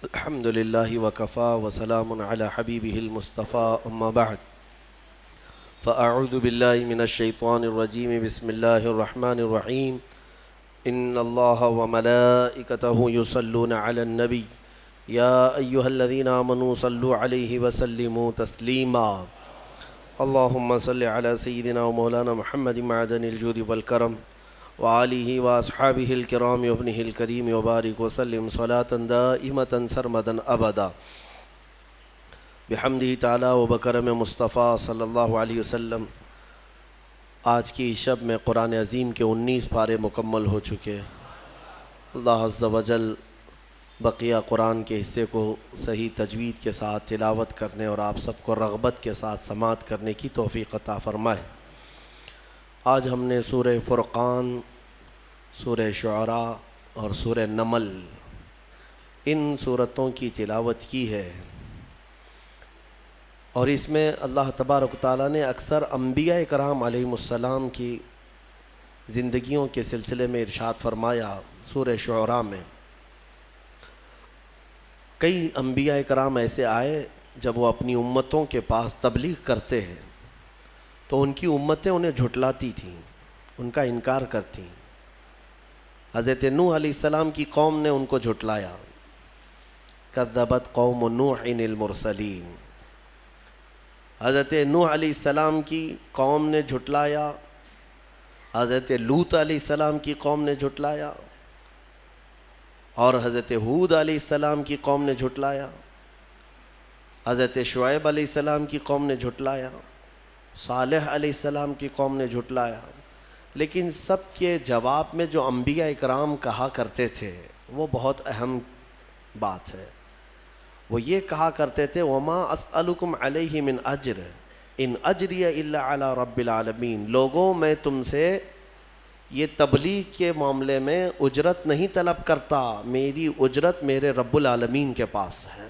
الحمد لله وكفى وسلام على حبيبه المصطفى أما بعد فأعوذ بالله من الشيطان الرجيم بسم الله الرحمن الرحيم إن الله وملائكته يصلون على النبي يا أيها الذين آمنوا صلوا عليه وسلموا تسليما اللهم صل على سيدنا ومولانا محمد معدن الجود والكرم وآلہ وأصحابہ الکرام وابنہ الکریم وبارک وسلم صلاة دائمة سرمدا ابدا بحمدہ تعالی و بکرم مصطفیٰ صلی اللہ علیہ وسلم۔ آج کی شب میں قرآن عظیم کے 19 پارے مکمل ہو چکے۔ اللہ عز و جل بقیہ قرآن کے حصے کو صحیح تجوید کے ساتھ تلاوت کرنے اور آپ سب کو رغبت کے ساتھ سماعت کرنے کی توفیق عطا فرمائے۔ آج ہم نے سورہ فرقان، سورہ شعراء اور سورہ نمل ان سورتوں کی تلاوت کی ہے، اور اس میں اللہ تبارک و تعالیٰ نے اکثر انبیاء کرام علیہم السلام کی زندگیوں کے سلسلے میں ارشاد فرمایا۔ سورہ شعراء میں کئی انبیاء کرام ایسے آئے جب وہ اپنی امتوں کے پاس تبلیغ کرتے ہیں تو ان کی امتیں انہیں جھٹلاتی تھیں، ان کا انکار کرتیں۔ حضرت نوح علیہ السلام کی قوم نے ان کو جھٹلایا، کذبت قوم نوح المرسلین۔ حضرت نوح علیہ السلام کی قوم نے جھٹلایا، حضرت لوط علیہ السلام کی قوم نے جھٹلایا، اور حضرت ہود علیہ السلام کی قوم نے جھٹلایا، حضرت شعیب علیہ السلام کی قوم نے جھٹلایا، صالح علیہ السلام کی قوم نے جھٹلایا۔ لیکن سب کے جواب میں جو انبیاء اکرام کہا کرتے تھے وہ بہت اہم بات ہے۔ وہ یہ کہا کرتے تھے وما اسألکم علیہ من اجر ان اجری الا علی رب العالمین۔ لوگوں، میں تم سے یہ تبلیغ کے معاملے میں اجرت نہیں طلب کرتا، میری اجرت میرے رب العالمین کے پاس ہے۔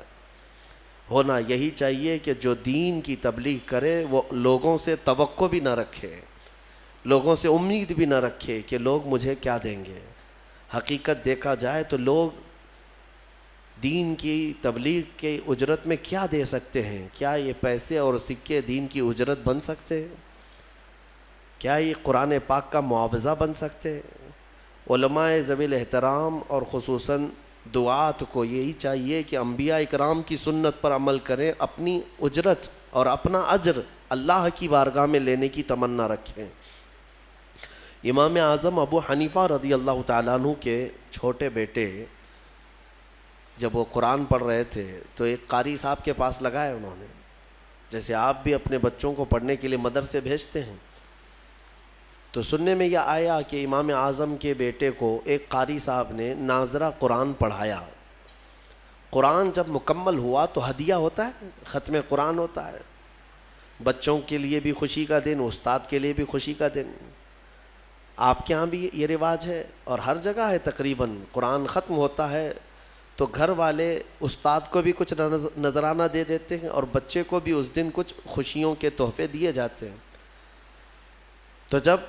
ہونا یہی چاہیے کہ جو دین کی تبلیغ کرے وہ لوگوں سے توقع بھی نہ رکھے، لوگوں سے امید بھی نہ رکھے کہ لوگ مجھے کیا دیں گے۔ حقیقت دیکھا جائے تو لوگ دین کی تبلیغ کے اجرت میں کیا دے سکتے ہیں؟ کیا یہ پیسے اور سکے دین کی اجرت بن سکتے ہیں؟ کیا یہ قرآن پاک کا معاوضہ بن سکتے ہیں؟ علماء ذوی الاحترام اور خصوصاً دعات کو یہی چاہیے کہ انبیاء اکرام کی سنت پر عمل کریں، اپنی اجرت اور اپنا اجر اللہ کی بارگاہ میں لینے کی تمنا رکھیں۔ امام اعظم ابو حنیفہ رضی اللہ تعالیٰ عنہ کے چھوٹے بیٹے جب وہ قرآن پڑھ رہے تھے تو ایک قاری صاحب کے پاس لگایا انہوں نے، جیسے آپ بھی اپنے بچوں کو پڑھنے کے لیے مدرسے بھیجتے ہیں۔ تو سننے میں یہ آیا کہ امام اعظم کے بیٹے کو ایک قاری صاحب نے ناظرہ قرآن پڑھایا۔ قرآن جب مکمل ہوا تو ہدیہ ہوتا ہے، ختم قرآن ہوتا ہے، بچوں کے لیے بھی خوشی کا دن، استاد کے لیے بھی خوشی کا دن۔ آپ کے ہاں بھی یہ رواج ہے اور ہر جگہ ہے تقریباً۔ قرآن ختم ہوتا ہے تو گھر والے استاد کو بھی کچھ نذرانہ دے دیتے ہیں اور بچے کو بھی اس دن کچھ خوشیوں کے تحفے دیے جاتے ہیں۔ تو جب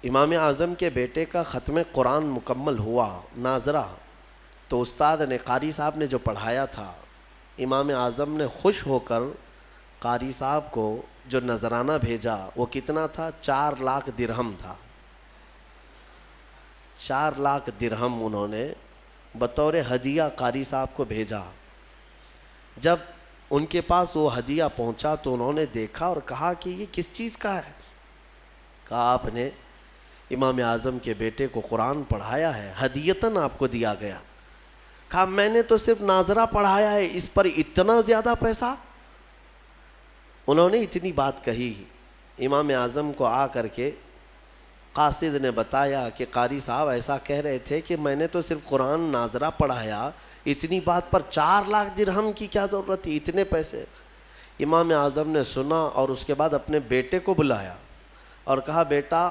امام اعظم کے بیٹے کا ختم قرآن مکمل ہوا ناظرہ، تو استاد نے، قاری صاحب نے جو پڑھایا تھا، امام اعظم نے خوش ہو کر قاری صاحب کو جو نذرانہ بھیجا وہ کتنا تھا؟ 4 لاکھ درہم تھا۔ 4 لاکھ درہم انہوں نے بطور ہدیہ قاری صاحب کو بھیجا۔ جب ان کے پاس وہ ہدیہ پہنچا تو انہوں نے دیکھا اور کہا کہ یہ کس چیز کا ہے؟ کہا آپ نے امام اعظم کے بیٹے کو قرآن پڑھایا ہے، ہدیتاً آپ کو دیا گیا۔ کہا میں نے تو صرف ناظرہ پڑھایا ہے، اس پر اتنا زیادہ پیسہ؟ انہوں نے اتنی بات کہی، امام اعظم کو آ کر کے قاصد نے بتایا کہ قاری صاحب ایسا کہہ رہے تھے کہ میں نے تو صرف قرآن ناظرہ پڑھایا، اتنی بات پر 4 لاکھ درہم کی کیا ضرورت تھی، اتنے پیسے؟ امام اعظم نے سنا اور اس کے بعد اپنے بیٹے کو بلایا اور کہا بیٹا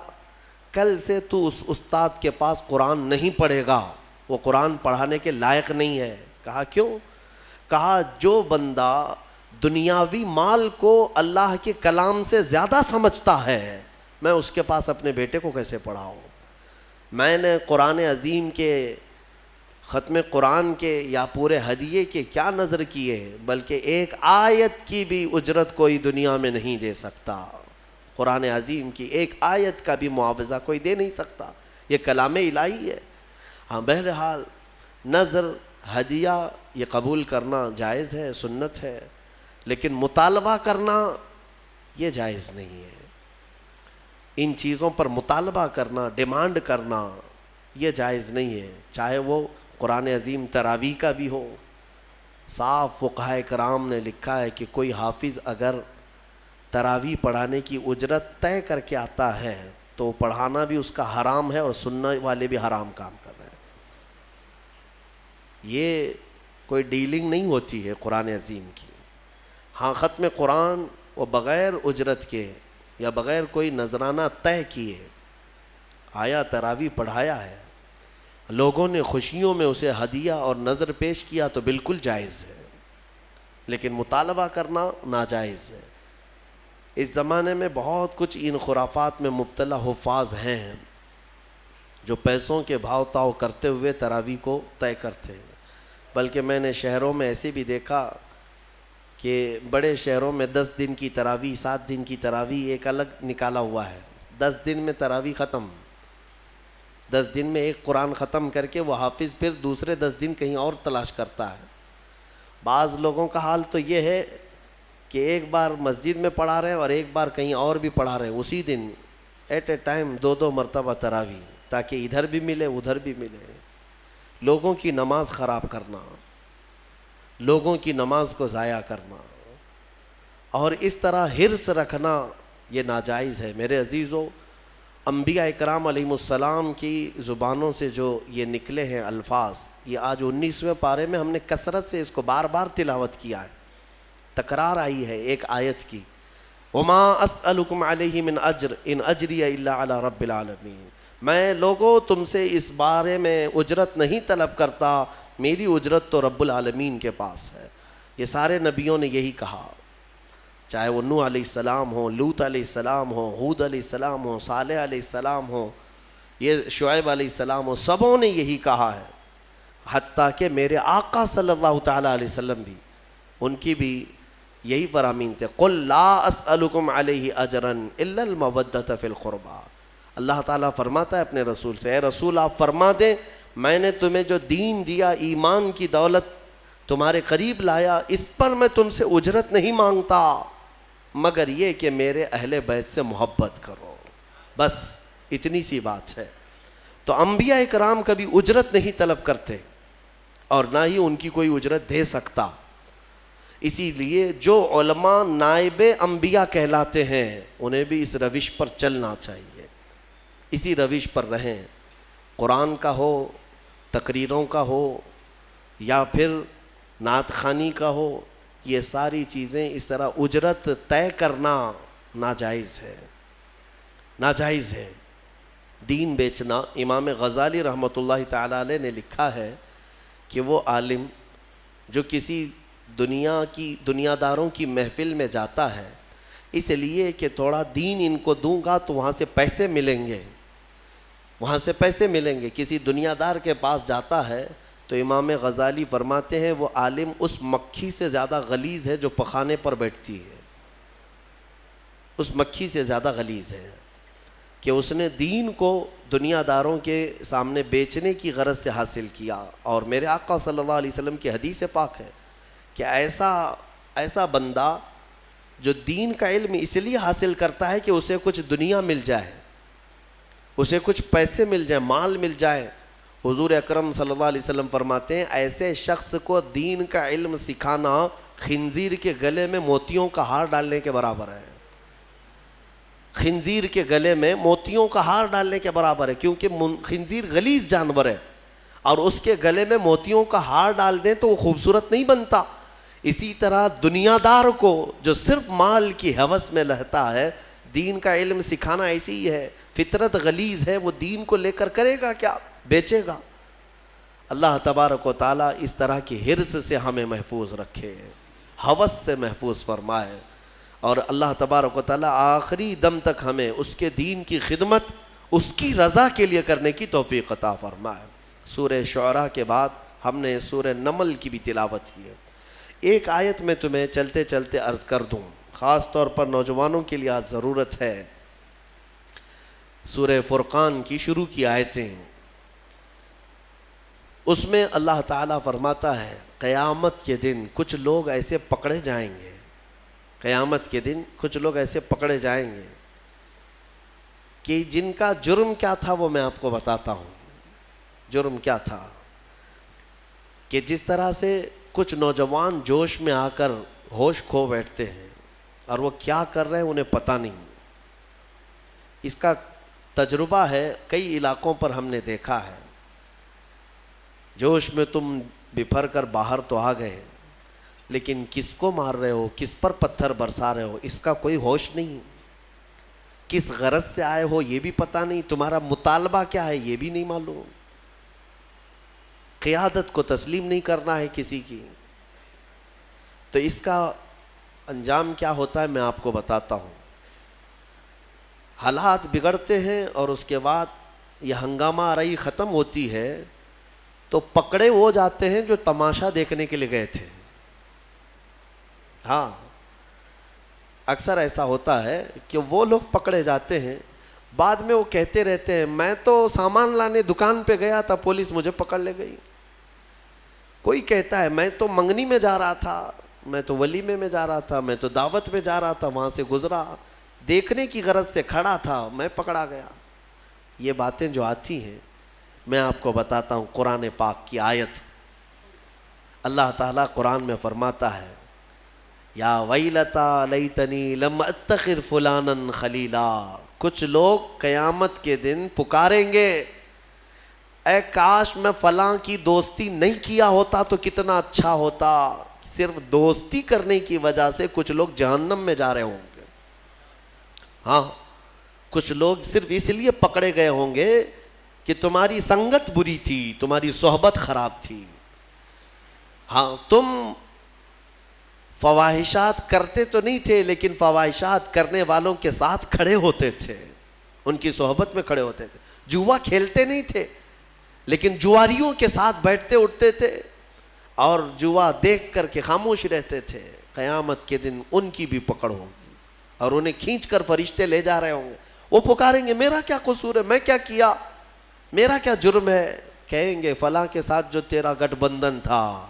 کل سے تو اس استاد کے پاس قرآن نہیں پڑھے گا، وہ قرآن پڑھانے کے لائق نہیں ہے۔ کہا کیوں؟ کہا جو بندہ دنیاوی مال کو اللہ کے کلام سے زیادہ سمجھتا ہے، میں اس کے پاس اپنے بیٹے کو کیسے پڑھاؤں؟ میں نے قرآن عظیم کے ختم قرآن کے یا پورے ہدیے کے کیا نظر کیے، بلکہ ایک آیت کی بھی اجرت کوئی دنیا میں نہیں دے سکتا. قرآن عظیم کی ایک آیت کا بھی معاوضہ کوئی دے نہیں سکتا، یہ کلام الہی ہے. ہاں بہرحال نظر ہدیہ یہ قبول کرنا جائز ہے، سنت ہے، لیکن مطالبہ کرنا یہ جائز نہیں ہے. ان چیزوں پر مطالبہ کرنا، ڈیمانڈ کرنا یہ جائز نہیں ہے، چاہے وہ قرآن عظیم تراویح کا بھی ہو. صاف فقہائے کرام نے لکھا ہے کہ کوئی حافظ اگر تراویح پڑھانے کی اجرت طے کر کے آتا ہے تو پڑھانا بھی اس کا حرام ہے اور سننے والے بھی حرام کام کر رہے ہیں. یہ کوئی ڈیلنگ نہیں ہوتی ہے قرآن عظیم کی. ہاں ختم قرآن وہ بغیر اجرت کے یا بغیر کوئی نذرانہ طے کیے آیا، تراویح پڑھایا ہے، لوگوں نے خوشیوں میں اسے ہدیہ اور نذر پیش کیا تو بالکل جائز ہے، لیکن مطالبہ کرنا ناجائز ہے. اس زمانے میں بہت کچھ ان خرافات میں مبتلا حفاظ ہیں جو پیسوں کے بھاؤ تاؤ کرتے ہوئے تراویح کو طے کرتے ہیں. بلکہ میں نے شہروں میں ایسے بھی دیکھا کہ بڑے شہروں میں 10 دن کی تراویح، 7 دن کی تراویح ایک الگ نکالا ہوا ہے. 10 دن میں تراویح ختم، 10 دن میں ایک قرآن ختم کر کے وہ حافظ پھر دوسرے 10 دن کہیں اور تلاش کرتا ہے. بعض لوگوں کا حال تو یہ ہے کہ ایک بار مسجد میں پڑھا رہے ہیں اور ایک بار کہیں اور بھی پڑھا رہے ہیں اسی دن ایٹ اے ٹائم 2 مرتبہ تراویح، تاکہ ادھر بھی ملے ادھر بھی ملے. لوگوں کی نماز خراب کرنا، لوگوں کی نماز کو ضائع کرنا اور اس طرح حرص رکھنا یہ ناجائز ہے. میرے عزیزو، انبیاء اکرام علیہم السلام کی زبانوں سے جو یہ نکلے ہیں الفاظ، یہ آج 19ویں پارے میں ہم نے کثرت سے اس کو بار بار تلاوت کیا ہے. تکرار آئی ہے ایک آیت کی، وَمَا أَسْأَلُكُمْ عَلَيْهِ مِنْ أَجْرٍ إِنْ أَجْرِيَ إِلَّا عَلَىٰ رَبِّ الْعَالَمِينَ. میں لوگوں تم سے اس بارے میں اجرت نہیں طلب کرتا، میری اجرت تو رب العالمین کے پاس ہے. یہ سارے نبیوں نے یہی کہا، چاہے وہ نوح علیہ السلام ہو، لوط علیہ السلام ہو، ہود علیہ السلام ہو، صالح علیہ السلام ہو، یہ شعیب علیہ السلام ہو، سبوں نے یہی کہا ہے. حتیٰ کہ میرے آقا صلی اللہ تعالیٰ علیہ وسلم بھی، ان کی بھی یہی فرامین تھے، قُلْ لَا أَسْأَلُكُمْ عَلَيْهِ أَجْرًا إِلَّا الْمَوَدَّةَ فِي الْقُرْبَى. اللہ تعالیٰ فرماتا ہے اپنے رسول سے، اے رسول آپ فرما دیں میں نے تمہیں جو دین دیا، ایمان کی دولت تمہارے قریب لایا، اس پر میں تم سے اجرت نہیں مانگتا مگر یہ کہ میرے اہل بیت سے محبت کرو، بس اتنی سی بات ہے. تو انبیاء کرام کبھی اجرت نہیں طلب کرتے اور نہ ہی ان کی کوئی اجرت دے سکتا. اسی لیے جو علماء نائب انبیاء کہلاتے ہیں انہیں بھی اس روش پر چلنا چاہیے، اسی روش پر رہیں. قرآن کا ہو، تقریروں کا ہو یا پھر نعت خوانی کا ہو، یہ ساری چیزیں اس طرح اجرت طے کرنا ناجائز ہے، ناجائز ہے. دین بیچنا، امام غزالی رحمۃ اللہ تعالیٰ علیہ نے لکھا ہے کہ وہ عالم جو کسی دنیا داروں کی محفل میں جاتا ہے اس لیے کہ تھوڑا دین ان کو دوں گا تو وہاں سے پیسے ملیں گے، وہاں سے پیسے ملیں گے، کسی دنیا دار کے پاس جاتا ہے تو امام غزالی فرماتے ہیں وہ عالم اس مکھی سے زیادہ غلیظ ہے جو پخانے پر بیٹھتی ہے، اس مکھی سے زیادہ غلیظ ہے کہ اس نے دین کو دنیا داروں کے سامنے بیچنے کی غرض سے حاصل کیا. اور میرے آقا صلی اللہ علیہ وسلم کی حدیث پاک ہے کہ ایسا بندہ جو دین کا علم اس لیے حاصل کرتا ہے کہ اسے کچھ دنیا مل جائے، اسے کچھ پیسے مل جائے، مال مل جائے. حضور اکرم صلی اللہ علیہ وسلم فرماتے ہیں ایسے شخص کو دین کا علم سکھانا خنزیر کے گلے میں موتیوں کا ہار ڈالنے کے برابر ہے. خنزیر کے گلے میں موتیوں کا ہار ڈالنے کے برابر ہے، کیونکہ خنزیر غلیظ جانور ہے اور اس کے گلے میں موتیوں کا ہار ڈال دیں تو وہ خوبصورت نہیں بنتا. اسی طرح دنیا دار کو جو صرف مال کی ہوس میں رہتا ہے، دین کا علم سکھانا ایسی ہی ہے. فطرت غلیظ ہے، وہ دین کو لے کر کرے گا کیا؟ بیچے گا. اللہ تبارک و تعالیٰ اس طرح کی حرص سے ہمیں محفوظ رکھے، ہوس سے محفوظ فرمائے، اور اللہ تبارک و تعالیٰ آخری دم تک ہمیں اس کے دین کی خدمت اس کی رضا کے لیے کرنے کی توفیق عطا فرمائے. سورہ شعراء کے بعد ہم نے سورہ نمل کی بھی تلاوت کی ہے. ایک آیت میں تمہیں چلتے چلتے عرض کر دوں، خاص طور پر نوجوانوں کے لیے آج ضرورت ہے. سورہ فرقان کی شروع کی آیتیں، اس میں اللہ تعالیٰ فرماتا ہے قیامت کے دن کچھ لوگ ایسے پکڑے جائیں گے، قیامت کے دن کچھ لوگ ایسے پکڑے جائیں گے کہ جن کا جرم کیا تھا وہ میں آپ کو بتاتا ہوں. جرم کیا تھا کہ جس طرح سے کچھ نوجوان جوش میں آ کر ہوش کھو بیٹھتے ہیں اور وہ کیا کر رہے ہیں انہیں پتہ نہیں. اس کا تجربہ ہے، کئی علاقوں پر ہم نے دیکھا ہے. جوش میں تم بپھر کر باہر تو آ گئے، لیکن کس کو مار رہے ہو، کس پر پتھر برسا رہے ہو، اس کا کوئی ہوش نہیں. کس غرض سے آئے ہو یہ بھی پتہ نہیں، تمہارا مطالبہ کیا ہے یہ بھی نہیں معلوم. قیادت کو تسلیم نہیں کرنا ہے کسی کی. تو اس کا انجام کیا ہوتا ہے میں آپ کو بتاتا ہوں. حالات بگڑتے ہیں اور اس کے بعد یہ ہنگامہ آرائی ختم ہوتی ہے تو پکڑے وہ جاتے ہیں جو تماشا دیکھنے کے لیے گئے تھے. ہاں اکثر ایسا ہوتا ہے کہ وہ لوگ پکڑے جاتے ہیں، بعد میں وہ کہتے رہتے ہیں میں تو سامان لانے دکان پہ گیا تھا پولیس مجھے پکڑ لے گئی. کوئی کہتا ہے میں تو منگنی میں جا رہا تھا، میں تو ولیمے میں جا رہا تھا، میں تو دعوت میں جا رہا تھا، وہاں سے گزرا، دیکھنے کی غرض سے کھڑا تھا، میں پکڑا گیا. یہ باتیں جو آتی ہیں میں آپ کو بتاتا ہوں قرآن پاک کی آیت. اللہ تعالیٰ قرآن میں فرماتا ہے یا ویلتا لیتنی لم اتخذ فلانا خلیلا. کچھ لوگ قیامت کے دن پکاریں گے اے کاش میں فلاں کی دوستی نہیں کیا ہوتا تو کتنا اچھا ہوتا. صرف دوستی کرنے کی وجہ سے کچھ لوگ جہنم میں جا رہے ہوں گے. ہاں کچھ لوگ صرف اس لیے پکڑے گئے ہوں گے کہ تمہاری سنگت بری تھی، تمہاری صحبت خراب تھی. ہاں تم فواہشات کرتے تو نہیں تھے لیکن فواہشات کرنے والوں کے ساتھ کھڑے ہوتے تھے، ان کی صحبت میں کھڑے ہوتے تھے. جوا کھیلتے نہیں تھے لیکن جواریوں کے ساتھ بیٹھتے اٹھتے تھے اور جوا دیکھ کر کے خاموش رہتے تھے. قیامت کے دن ان کی بھی پکڑ ہوگی اور انہیں کھینچ کر فرشتے لے جا رہے ہوں گے. وہ پکاریں گے میرا کیا قصور ہے، میں کیا کیا، میرا کیا جرم ہے. کہیں گے فلاں کے ساتھ جو تیرا گٹھ بندھن تھا،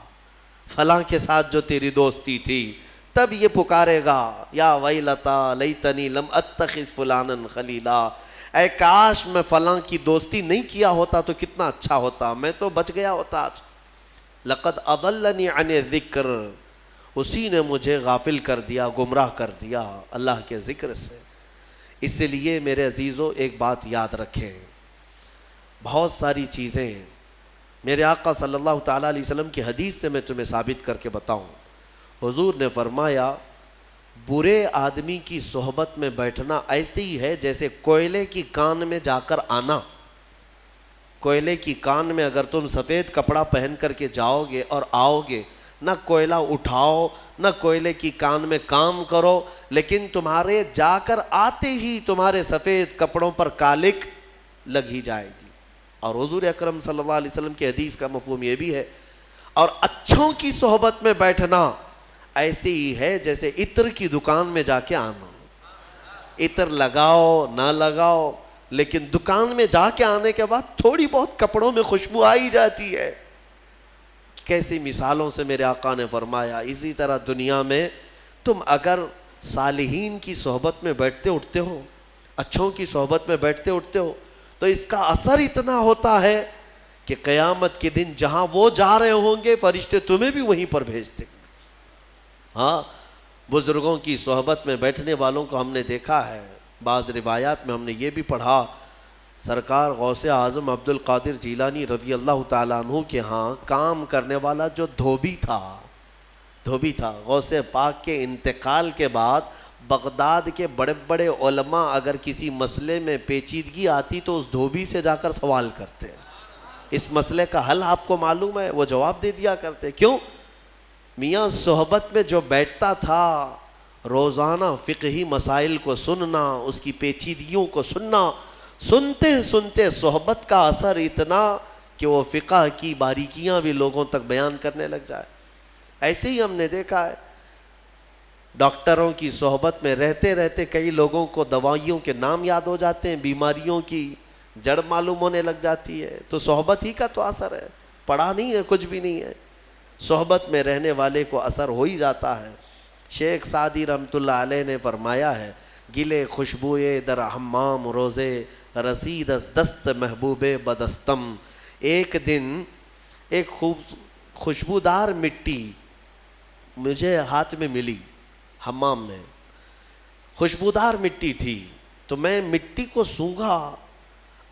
فلاں کے ساتھ جو تیری دوستی تھی. تب یہ پکارے گا یا ویلتا لیتنی لم اتخذ فلانا خلیلا. اے کاش میں فلاں کی دوستی نہیں کیا ہوتا تو کتنا اچھا ہوتا، میں تو بچ گیا ہوتا آج. لقد اضلنی عن الذکر، اسی نے مجھے غافل کر دیا، گمراہ کر دیا اللہ کے ذکر سے. اس لیے میرے عزیزو ایک بات یاد رکھیں، بہت ساری چیزیں میرے آقا صلی اللہ تعالیٰ علیہ وسلم کی حدیث سے میں تمہیں ثابت کر کے بتاؤں. حضور نے فرمایا برے آدمی کی صحبت میں بیٹھنا ایسے ہی ہے جیسے کوئلے کی کان میں جا کر آنا. کوئلے کی کان میں اگر تم سفید کپڑا پہن کر کے جاؤ گے اور آؤ گے، نہ کوئلہ اٹھاؤ نہ کوئلے کی کان میں کام کرو، لیکن تمہارے جا کر آتے ہی تمہارے سفید کپڑوں پر کالک لگ ہی جائے گی. اور حضور اکرم صلی اللہ علیہ وسلم کی حدیث کا مفہوم یہ بھی ہے. اور اچھوں کی صحبت میں بیٹھنا ایسے ہی ہے جیسے عطر کی دکان میں جا کے آنا. عطر لگاؤ نہ لگاؤ لیکن دکان میں جا کے آنے کے بعد تھوڑی بہت کپڑوں میں خوشبو آئی جاتی ہے. کیسی مثالوں سے میرے آقا نے فرمایا. اسی طرح دنیا میں تم اگر صالحین کی صحبت میں بیٹھتے اٹھتے ہو، اچھوں کی صحبت میں بیٹھتے اٹھتے ہو، تو اس کا اثر اتنا ہوتا ہے کہ قیامت کے دن جہاں وہ جا رہے ہوں گے فرشتے تمہیں بھی وہیں پر بھیج دیں گے. ہاں بزرگوں کی صحبت میں بیٹھنے والوں کو ہم نے دیکھا ہے. بعض روایات میں ہم نے یہ بھی پڑھا سرکار غوث اعظم عبد القادر جیلانی رضی اللہ تعالیٰ عنہ کے ہاں کام کرنے والا جو دھوبی تھا غوث پاک کے انتقال کے بعد بغداد کے بڑے بڑے علماء اگر کسی مسئلے میں پیچیدگی آتی تو اس دھوبی سے جا کر سوال کرتے. اس مسئلے کا حل آپ کو معلوم ہے؟ وہ جواب دے دیا کرتے. کیوں؟ میاں صحبت میں جو بیٹھتا تھا روزانہ فقہی مسائل کو سننا، اس کی پیچیدگیوں کو سننا، سنتے سنتے صحبت کا اثر اتنا کہ وہ فقہ کی باریکیاں بھی لوگوں تک بیان کرنے لگ جائے. ایسے ہی ہم نے دیکھا ہے ڈاکٹروں کی صحبت میں رہتے رہتے کئی لوگوں کو دوائیوں کے نام یاد ہو جاتے ہیں, بیماریوں کی جڑ معلوم ہونے لگ جاتی ہے. تو صحبت ہی کا تو اثر ہے, پڑھا نہیں ہے, کچھ بھی نہیں ہے. صحبت میں رہنے والے کو اثر ہو ہی جاتا ہے. شیخ سعدی رحمۃ اللہ علیہ نے فرمایا ہے, گلے خوشبوئے در حمام روزے رسید از دست محبوب بدستم. ایک دن ایک خوشبودار مٹی مجھے ہاتھ میں ملی, حمام میں خوشبودار مٹی تھی. تو میں مٹی کو سونگھا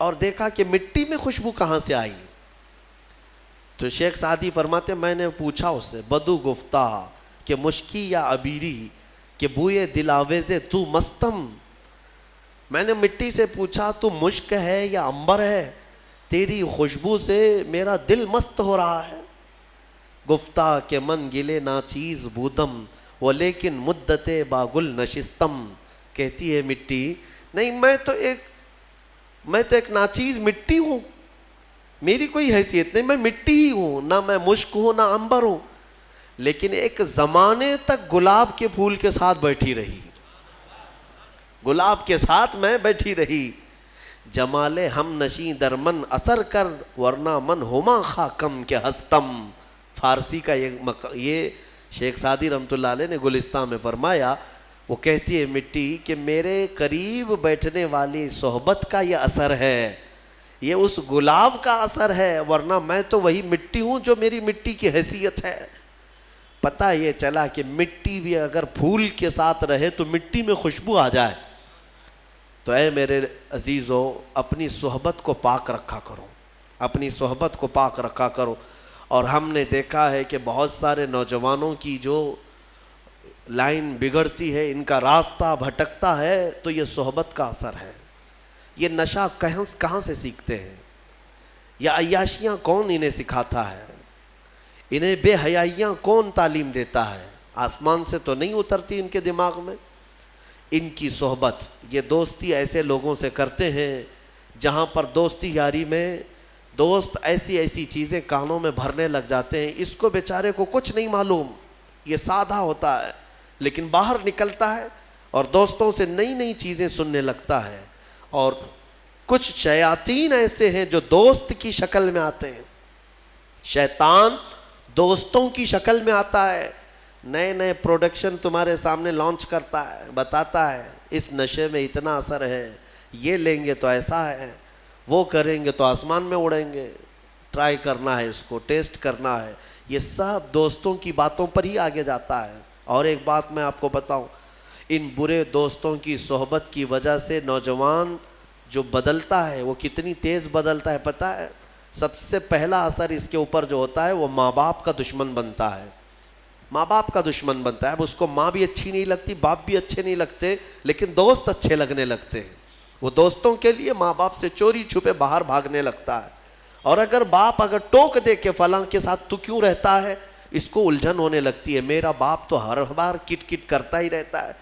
اور دیکھا کہ مٹی میں خوشبو کہاں سے آئی. تو شیخ سعدی فرماتے میں نے پوچھا اس سے, بدو گفتہ کہ مشکی یا عبیری کہ بوئے دل آویز تو مستم. میں نے مٹی سے پوچھا تو مشک ہے یا عنبر ہے, تیری خوشبو سے میرا دل مست ہو رہا ہے. گفتہ کہ من گلے ناچیز بودم وہ لیکن مدت باگل نشستم. کہتی ہے مٹی, نہیں میں تو ایک ناچیز مٹی ہوں, میری کوئی حیثیت نہیں, میں مٹی ہی ہوں, نہ میں مشک ہوں نہ عنبر ہوں, لیکن ایک زمانے تک گلاب کے پھول کے ساتھ بیٹھی رہی, گلاب کے ساتھ میں بیٹھی رہی. جمال ہم نشیں در من اثر کر ورنہ من ہما خاکم کے ہستم. فارسی کا یہ شیخ سعدی رحمۃ اللہ علیہ نے گلستان میں فرمایا. وہ کہتی ہے مٹی کہ میرے قریب بیٹھنے والی صحبت کا یہ اثر ہے, یہ اس گلاب کا اثر ہے, ورنہ میں تو وہی مٹی ہوں جو میری مٹی کی حیثیت ہے. پتہ یہ چلا کہ مٹی بھی اگر پھول کے ساتھ رہے تو مٹی میں خوشبو آ جائے. تو اے میرے عزیزو, اپنی صحبت کو پاک رکھا کرو, اپنی صحبت کو پاک رکھا کرو. اور ہم نے دیکھا ہے کہ بہت سارے نوجوانوں کی جو لائن بگڑتی ہے, ان کا راستہ بھٹکتا ہے, تو یہ صحبت کا اثر ہے. یہ نشہ کہاں سے سیکھتے ہیں, یا عیاشیاں کون انہیں سکھاتا ہے, انہیں بے حیائیاں کون تعلیم دیتا ہے؟ آسمان سے تو نہیں اترتی ان کے دماغ میں. ان کی صحبت, یہ دوستی ایسے لوگوں سے کرتے ہیں جہاں پر دوستی یاری میں دوست ایسی ایسی چیزیں کانوں میں بھرنے لگ جاتے ہیں, اس کو بیچارے کو کچھ نہیں معلوم, یہ سادہ ہوتا ہے, لیکن باہر نکلتا ہے اور دوستوں سے نئی نئی چیزیں سننے لگتا ہے. اور کچھ شیاطین ایسے ہیں جو دوست کی شکل میں آتے ہیں, شیطان دوستوں کی شکل میں آتا ہے, نئے نئے پروڈکشن تمہارے سامنے لانچ کرتا ہے, بتاتا ہے اس نشے میں اتنا اثر ہے, یہ لیں گے تو ایسا ہے, وہ کریں گے تو آسمان میں اڑیں گے, ٹرائی کرنا ہے, اس کو ٹیسٹ کرنا ہے. یہ سب دوستوں کی باتوں پر ہی آگے جاتا ہے. اور ایک بات میں آپ کو بتاؤں, ان برے دوستوں کی صحبت کی وجہ سے نوجوان جو بدلتا ہے وہ کتنی تیز بدلتا ہے پتہ ہے؟ سب سے پہلا اثر اس کے اوپر جو ہوتا ہے وہ ماں باپ کا دشمن بنتا ہے, ماں باپ کا دشمن بنتا ہے. اب اس کو ماں بھی اچھی نہیں لگتی, باپ بھی اچھے نہیں لگتے, لیکن دوست اچھے لگنے لگتے ہیں. وہ دوستوں کے لیے ماں باپ سے چوری چھپے باہر بھاگنے لگتا ہے. اور اگر باپ ٹوک دے کہ فلاں کے ساتھ تو کیوں رہتا ہے, اس کو الجھن ہونے لگتی ہے, میرا باپ تو ہر بار کٹ کٹ کرتا ہی رہتا ہے,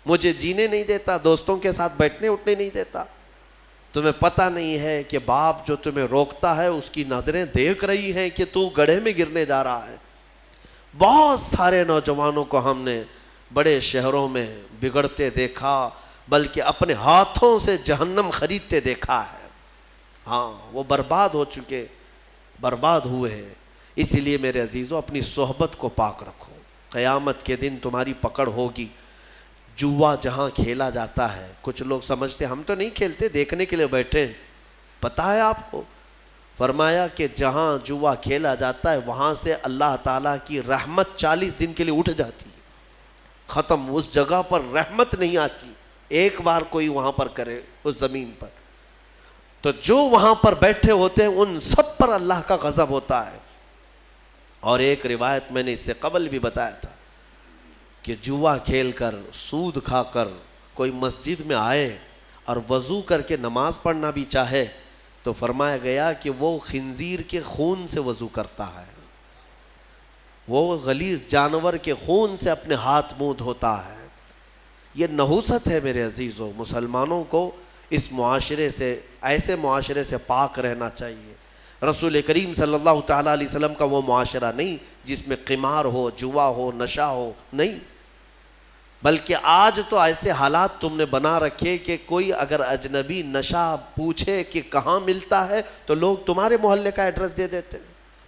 مجھے جینے نہیں دیتا, دوستوں کے ساتھ بیٹھنے اٹھنے نہیں دیتا. تمہیں پتہ نہیں ہے کہ باپ جو تمہیں روکتا ہے اس کی نظریں دیکھ رہی ہیں کہ تو گڑھے میں گرنے جا رہا ہے. بہت سارے نوجوانوں کو ہم نے بڑے شہروں میں بگڑتے دیکھا, بلکہ اپنے ہاتھوں سے جہنم خریدتے دیکھا ہے. ہاں, وہ برباد ہو چکے, برباد ہوئے ہیں. اسی لیے میرے عزیزو اپنی صحبت کو پاک رکھو, قیامت کے دن تمہاری پکڑ ہوگی. جوا جہاں کھیلا جاتا ہے, کچھ لوگ سمجھتے ہم تو نہیں کھیلتے, دیکھنے کے لیے بیٹھے ہیں. پتہ ہے آپ کو, فرمایا کہ جہاں جوا کھیلا جاتا ہے وہاں سے اللہ تعالیٰ کی رحمت 40 دن کے لیے اٹھ جاتی ہے, ختم. اس جگہ پر رحمت نہیں آتی ایک بار کوئی وہاں پر کرے اس زمین پر, تو جو وہاں پر بیٹھے ہوتے ہیں ان سب پر اللہ کا غضب ہوتا ہے. اور ایک روایت میں نے اس سے قبل بھی بتایا تھا کہ جوا کھیل کر سود کھا کر کوئی مسجد میں آئے اور وضو کر کے نماز پڑھنا بھی چاہے تو فرمایا گیا کہ وہ خنزیر کے خون سے وضو کرتا ہے, وہ غلیظ جانور کے خون سے اپنے ہاتھ منہ دھوتا ہے. یہ نحوست ہے میرے عزیزو. مسلمانوں کو اس معاشرے سے, ایسے معاشرے سے پاک رہنا چاہیے. رسول کریم صلی اللہ تعالیٰ علیہ وسلم کا وہ معاشرہ نہیں جس میں قمار ہو، جوا ہو، نشہ ہو، نہیں، بلکہ آج تو ایسے حالات تم نے بنا رکھے کہ کوئی اگر اجنبی نشہ پوچھے کہ کہاں ملتا ہے تو لوگ تمہارے محلے کا ایڈریس دے دیتے ہیں،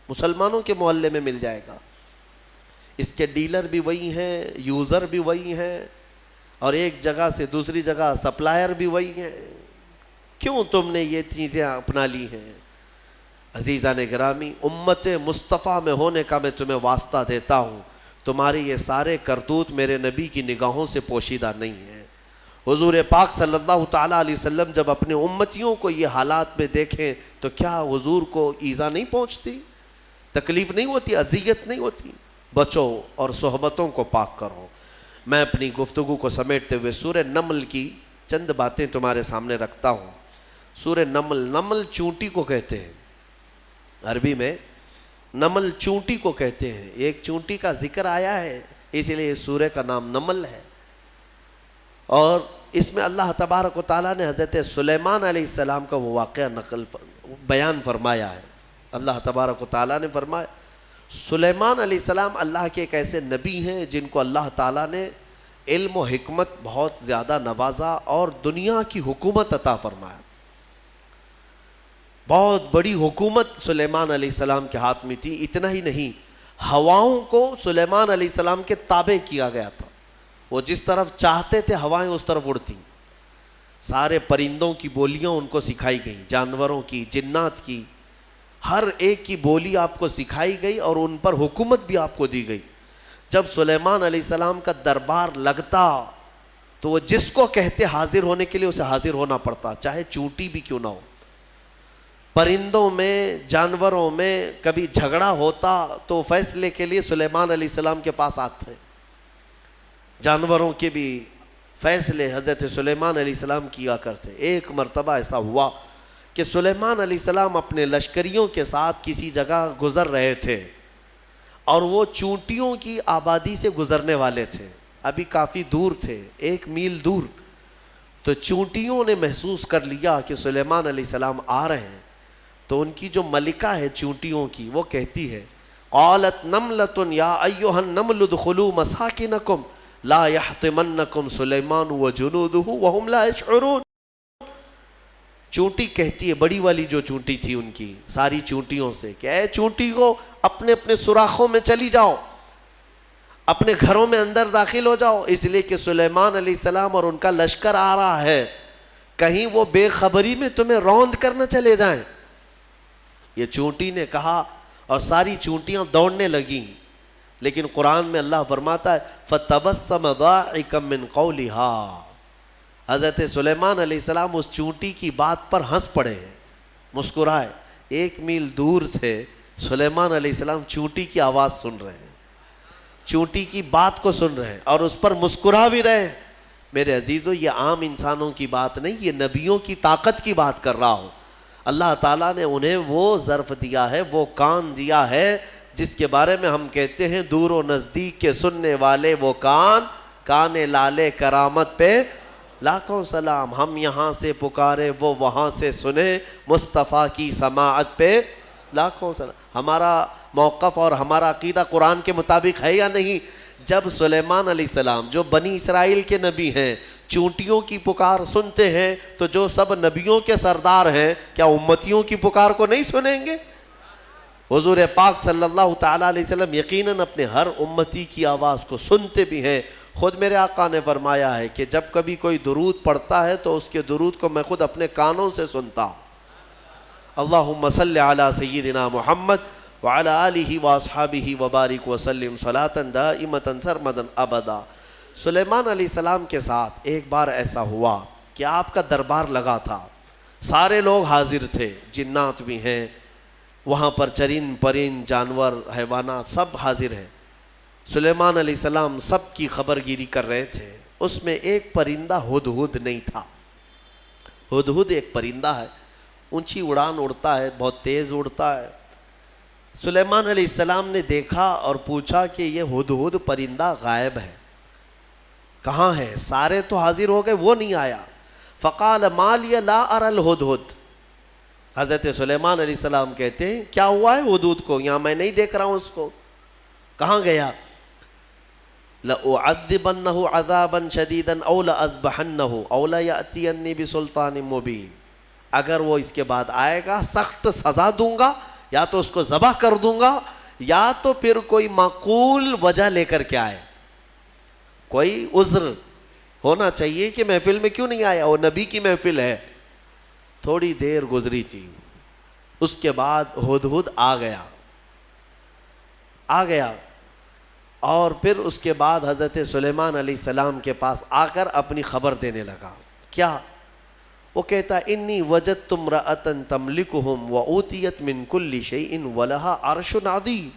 مسلمانوں کے محلے میں مل جائے گا، اس کے ڈیلر بھی وہی ہیں، یوزر بھی وہی ہیں، اور ایک جگہ سے دوسری جگہ سپلائر بھی وہی ہیں۔ کیوں تم نے یہ چیزیں اپنا لی ہیں؟ عزیزان گرامی، امت مصطفیٰ میں ہونے کا میں تمہیں واسطہ دیتا ہوں، تمہارے یہ سارے کرتوت میرے نبی کی نگاہوں سے پوشیدہ نہیں ہیں۔ حضور پاک صلی اللہ تعالیٰ علیہ وسلم جب اپنے امتیوں کو یہ حالات میں دیکھیں تو کیا حضور کو ایذا نہیں پہنچتی، تکلیف نہیں ہوتی، اذیت نہیں ہوتی؟ بچو اور صحبتوں کو پاک کرو۔ میں اپنی گفتگو کو سمیٹتے ہوئے سورہ نمل کی چند باتیں تمہارے سامنے رکھتا ہوں۔ سورہ نمل، نمل چونٹی کو کہتے ہیں، عربی میں نمل چونٹی کو کہتے ہیں، ایک چونٹی کا ذکر آیا ہے اس لیے اس سورہ کا نام نمل ہے، اور اس میں اللہ تبارک و تعالیٰ نے حضرت سلیمان علیہ السلام کا وہ واقعہ بیان فرمایا ہے۔ اللہ تبارک و تعالیٰ نے فرمایا سلیمان علیہ السلام اللہ کے ایک ایسے نبی ہیں جن کو اللہ تعالیٰ نے علم و حکمت بہت زیادہ نوازا اور دنیا کی حکومت عطا فرمایا۔ بہت بڑی حکومت سلیمان علیہ السلام کے ہاتھ میں تھی، اتنا ہی نہیں، ہواؤں کو سلیمان علیہ السلام کے تابع کیا گیا تھا، وہ جس طرف چاہتے تھے ہوائیں اس طرف اڑتی، سارے پرندوں کی بولیاں ان کو سکھائی گئیں، جانوروں کی، جنات کی، ہر ایک کی بولی آپ کو سکھائی گئی اور ان پر حکومت بھی آپ کو دی گئی۔ جب سلیمان علیہ السلام کا دربار لگتا تو وہ جس کو کہتے حاضر ہونے کے لیے اسے حاضر ہونا پڑتا، چاہے چونٹی بھی کیوں نہ ہو۔ پرندوں میں، جانوروں میں کبھی جھگڑا ہوتا تو فیصلے کے لیے سلیمان علیہ السلام کے پاس آتے، جانوروں کے بھی فیصلے حضرت سلیمان علیہ السلام کیا کرتے۔ ایک مرتبہ ایسا ہوا کہ سلیمان علیہ السلام اپنے لشکریوں کے ساتھ کسی جگہ گزر رہے تھے اور وہ چونٹیوں کی آبادی سے گزرنے والے تھے، ابھی کافی دور تھے، 1 میل دور، تو چونٹیوں نے محسوس کر لیا کہ سلیمان علیہ السلام آ رہے ہیں، تو ان کی جو ملکہ ہے چونٹیوں کی وہ کہتی ہے قالت نملۃ یا ایھا النمل ادخلوا مساکنکم لا یحطمنکم سلیمان وجنودہ وہم لا یشعرون۔ چونٹی کہتی ہے، بڑی والی جو چونٹی تھی ان کی ساری چونٹیوں سے کہ اے چونٹی کو اپنے اپنے سوراخوں میں چلی جاؤ، اپنے گھروں میں اندر داخل ہو جاؤ، اس لیے کہ سلیمان علیہ السلام اور ان کا لشکر آ رہا ہے، کہیں وہ بے خبری میں تمہیں روند کرنا چلے جائیں۔ یہ چونٹی نے کہا اور ساری چونٹیاں دوڑنے لگیں، لیکن قرآن میں اللہ فرماتا ہے فَتَبَسَّمَ ضَاحِكًا مِّن قَوْلِهَا، حضرت سلیمان علیہ السلام اس چونٹی کی بات پر ہنس پڑے، مسکرائے۔ 1 میل دور سے سلیمان علیہ السلام چونٹی کی آواز سن رہے ہیں، چونٹی کی بات کو سن رہے ہیں اور اس پر مسکرا بھی رہے ہیں۔ میرے عزیزو، یہ عام انسانوں کی بات نہیں، یہ نبیوں کی طاقت کی بات کر رہا ہوں۔ اللہ تعالیٰ نے انہیں وہ ظرف دیا ہے، وہ کان دیا ہے جس کے بارے میں ہم کہتے ہیں دور و نزدیک کے سننے والے وہ کان لالے کرامت پہ لاکھوں سلام، ہم یہاں سے پکارے وہ وہاں سے سنے، مصطفیٰ کی سماعت پہ لاکھوں سلام۔ ہمارا موقف اور ہمارا عقیدہ قرآن کے مطابق ہے یا نہیں؟ جب سلیمان علیہ السلام جو بنی اسرائیل کے نبی ہیں چونٹیوں کی پکار سنتے ہیں تو جو سب نبیوں کے سردار ہیں کیا امتیوں کی پکار کو نہیں سنیں گے؟ حضور پاک صلی اللہ تعالیٰ علیہ وسلم یقیناً اپنے ہر امتی کی آواز کو سنتے بھی ہیں۔ خود میرے آقا نے فرمایا ہے کہ جب کبھی کوئی درود پڑھتا ہے تو اس کے درود کو میں خود اپنے کانوں سے سنتا ہوں۔ اللہم صلی علی سیدنا محمد وعلی آلہ واصحابہ وبارک وسلم صلاۃ دائمۃ سرمدا ابدا۔ سلیمان علیہ السلام کے ساتھ ایک بار ایسا ہوا کہ آپ کا دربار لگا تھا، سارے لوگ حاضر تھے، جنات بھی ہیں وہاں پر، چرند پرند جانور حیوانات سب حاضر ہیں۔ سلیمان علیہ السلام سب کی خبر گیری کر رہے تھے، اس میں ایک پرندہ ہدہد نہیں تھا۔ ہدہد ایک پرندہ ہے، اونچی اڑان اڑتا ہے، بہت تیز اڑتا ہے۔ سلیمان علیہ السلام نے دیکھا اور پوچھا کہ یہ ہدہد پرندہ غائب ہے، کہاں ہے؟ سارے تو حاضر ہو گئے، وہ نہیں آیا۔ فقال ما لی لا اری الہدہد، حضرت سلیمان علیہ السلام کہتے ہیں کیا ہوا ہے حدود کو؟ یہاں میں نہیں دیکھ رہا ہوں اس کو، کہاں گیا؟ لَأُعَذِّبَنَّهُ عَذَابًا شَدِيدًا أَوْ لَأَذْبَحَنَّهُ أَوْ لَيَأْتِيَنِّي بِسُلْطَانٍ مُبِينٍ، اگر وہ اس کے بعد آئے گا سخت سزا دوں گا، یا تو اس کو ذبح کر دوں گا، یا تو پھر کوئی معقول وجہ لے کر کے آئے، کوئی عذر ہونا چاہیے کہ محفل میں کیوں نہیں آیا، وہ نبی کی محفل ہے۔ تھوڑی دیر گزری تھی، اس کے بعد ہدہد آ گیا اور پھر اس کے بعد حضرت سلیمان علیہ السلام کے پاس آ کر اپنی خبر دینے لگا۔ کیا؟ وہ کہتا انی وجدت امرأۃ تملکہم وأوتیت من کل شیء ولہا عرش عظیم۔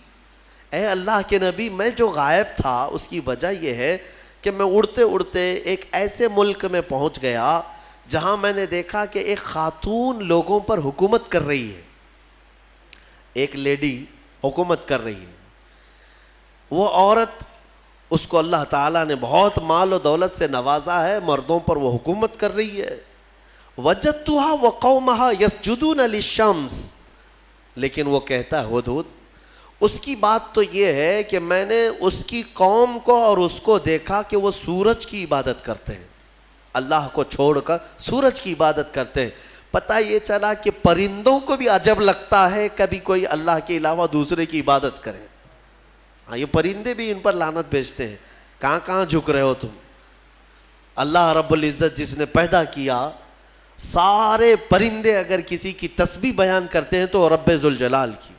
اے اللہ کے نبی، میں جو غائب تھا اس کی وجہ یہ ہے کہ میں اڑتے اڑتے ایک ایسے ملک میں پہنچ گیا جہاں میں نے دیکھا کہ ایک خاتون لوگوں پر حکومت کر رہی ہے، ایک لیڈی حکومت کر رہی ہے۔ وہ عورت، اس کو اللہ تعالیٰ نے بہت مال و دولت سے نوازا ہے، مردوں پر وہ حکومت کر رہی ہے۔ وجدتها وقومها يسجدون للشمس، لیکن وہ کہتا ہے ہدہد، اس کی بات تو یہ ہے کہ میں نے اس کی قوم کو اور اس کو دیکھا کہ وہ سورج کی عبادت کرتے ہیں، اللہ کو چھوڑ کر سورج کی عبادت کرتے ہیں۔ پتہ یہ چلا کہ پرندوں کو بھی عجب لگتا ہے کبھی کوئی اللہ کے علاوہ دوسرے کی عبادت کرے۔ ہاں، یہ پرندے بھی ان پر لعنت بھیجتے ہیں، کہاں کہاں جھک رہے ہو تم؟ اللہ رب العزت جس نے پیدا کیا، سارے پرندے اگر کسی کی تسبیح بیان کرتے ہیں تو رب ذوالجلال کی۔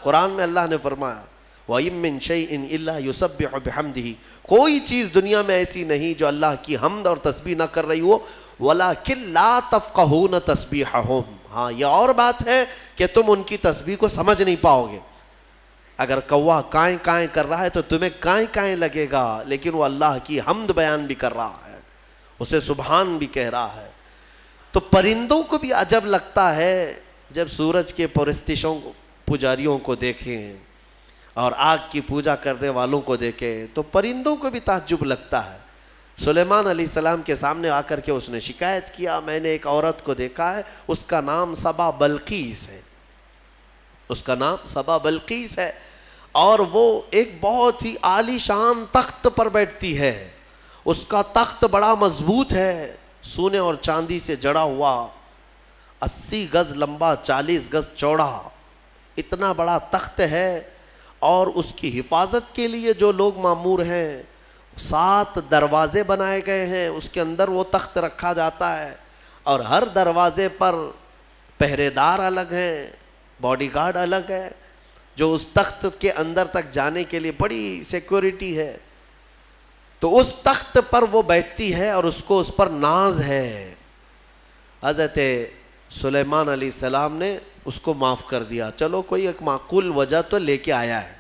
قرآن میں اللہ نے فرمایا وَإِن مِّن شَيْءٍ إِلَّا يُسَبِّحُ بِحَمْدِهِ، کوئی چیز دنیا میں ایسی نہیں جو اللہ کی حمد اور تسبیح نہ کر رہی ہو، وَلَكِن لَا تَفْقَهُونَ تَسْبِيحَهُمْ، ہاں یہ اور بات ہے کہ تم ان کی تسبیح کو سمجھ نہیں پاؤ گے۔ اگر کوا کائیں کائیں کر رہا ہے تو تمہیں کائیں کائیں لگے گا، لیکن وہ اللہ کی حمد بیان بھی کر رہا ہے، اسے سبحان بھی کہہ رہا ہے۔ تو پرندوں کو بھی عجب لگتا ہے جب سورج کے پرستشوں پجاریوں کو دیکھیں اور آگ کی پوجا کرنے والوں کو دیکھیں، تو پرندوں کو بھی تعجب لگتا ہے۔ سلیمان علیہ السلام کے سامنے آ کر کے اس نے شکایت کیا، میں نے ایک عورت کو دیکھا ہے، اس کا نام سبا بلقیس ہے، اس کا نام سبا بلقیس ہے، اور وہ ایک بہت ہی عالی شان تخت پر بیٹھتی ہے، اس کا تخت بڑا مضبوط ہے، سونے اور چاندی سے جڑا ہوا، 80 گز لمبا 40 گز چوڑا، اتنا بڑا تخت ہے، اور اس کی حفاظت کے لیے جو لوگ مامور ہیں 7 دروازے بنائے گئے ہیں، اس کے اندر وہ تخت رکھا جاتا ہے، اور ہر دروازے پر پہرے دار الگ ہیں، باڈی گارڈ الگ ہے، جو اس تخت کے اندر تک جانے کے لیے بڑی سیکورٹی ہے۔ تو اس تخت پر وہ بیٹھتی ہے اور اس کو اس پر ناز ہے۔ حضرت سلیمان علیہ السلام نے اس کو معاف کر دیا، چلو کوئی ایک معقول وجہ تو لے کے آیا ہے۔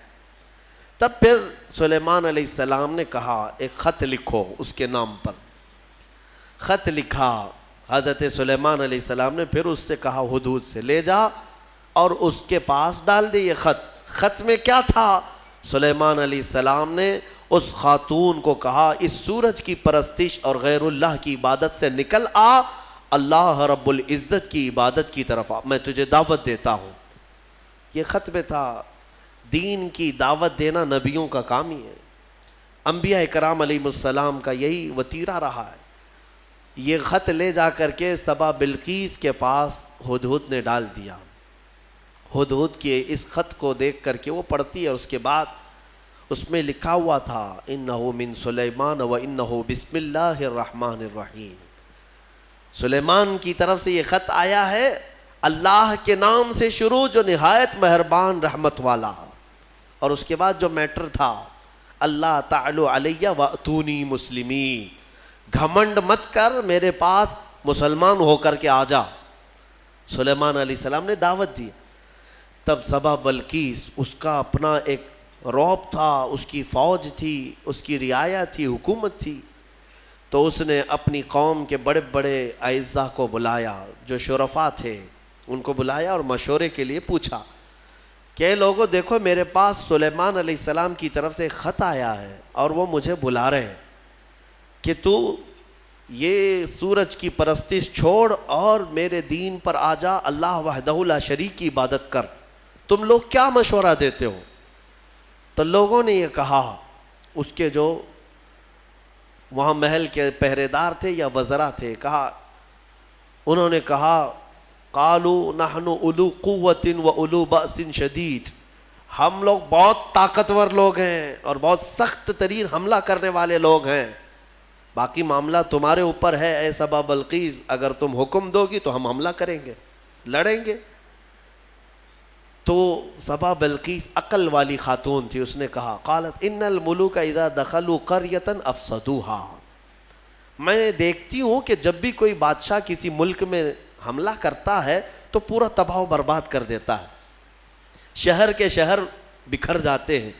تب پھر سلیمان علیہ السلام نے کہا ایک خط لکھو اس کے نام پر۔ خط لکھا حضرت سلیمان علیہ السلام نے، پھر اس سے کہا ہدہد سے لے جا اور اس کے پاس ڈال دے یہ خط۔ خط میں کیا تھا؟ سلیمان علیہ السلام نے اس خاتون کو کہا اس سورج کی پرستش اور غیر اللہ کی عبادت سے نکل آ، اللہ رب العزت کی عبادت کی طرف آ، میں تجھے دعوت دیتا ہوں۔ یہ خط میں تھا۔ دین کی دعوت دینا نبیوں کا کام ہی ہے، انبیاء کرام علیہ السلام کا یہی وتیرہ رہا ہے۔ یہ خط لے جا کر کے سبا بلقیس کے پاس ہدہد نے ڈال دیا۔ ہدہد کے اس خط کو دیکھ کر کے وہ پڑھتی ہے، اس کے بعد اس میں لکھا ہوا تھا انہو من سلیمان و انہو بسم اللہ الرحمن الرحیم، سلیمان کی طرف سے یہ خط آیا ہے اللہ کے نام سے شروع جو نہایت مہربان رحمت والا، اور اس کے بعد جو میٹر تھا اللہ تعالی علیہ واتونی مسلمین، گھمنڈ مت کر، میرے پاس مسلمان ہو کر کے آ جا۔ سلیمان علیہ السلام نے دعوت دی۔ تب سبا بلقیس، اس کا اپنا ایک رعب تھا، اس کی فوج تھی، اس کی رعایا تھی، حکومت تھی، تو اس نے اپنی قوم کے بڑے بڑے اعزاء کو بلایا، جو شرفاء تھے ان کو بلایا اور مشورے کے لیے پوچھا کہ لوگوں دیکھو میرے پاس سلیمان علیہ السلام کی طرف سے خط آیا ہے اور وہ مجھے بلا رہے ہیں کہ تو یہ سورج کی پرستش چھوڑ اور میرے دین پر آ جا، اللہ وحدہ لا شریک کی عبادت کر، تم لوگ کیا مشورہ دیتے ہو؟ تو لوگوں نے یہ کہا، اس کے جو وہاں محل کے پہرے دار تھے یا وزراء تھے، انہوں نے کہا قالوا نحن اولو قوت و اولو بأس شدید، ہم لوگ بہت طاقتور لوگ ہیں اور بہت سخت ترین حملہ کرنے والے لوگ ہیں، باقی معاملہ تمہارے اوپر ہے اے سبا بلقیس، اگر تم حکم دو گی تو ہم حملہ کریں گے، لڑیں گے۔ تو سبا بلقیس عقل والی خاتون تھی، اس نے کہا قالت ان الملوک اذا دخلوا قریۃ افسدوها، میں دیکھتی ہوں کہ جب بھی کوئی بادشاہ کسی ملک میں حملہ کرتا ہے تو پورا تباہ و برباد کر دیتا ہے، شہر کے شہر بکھر جاتے ہیں،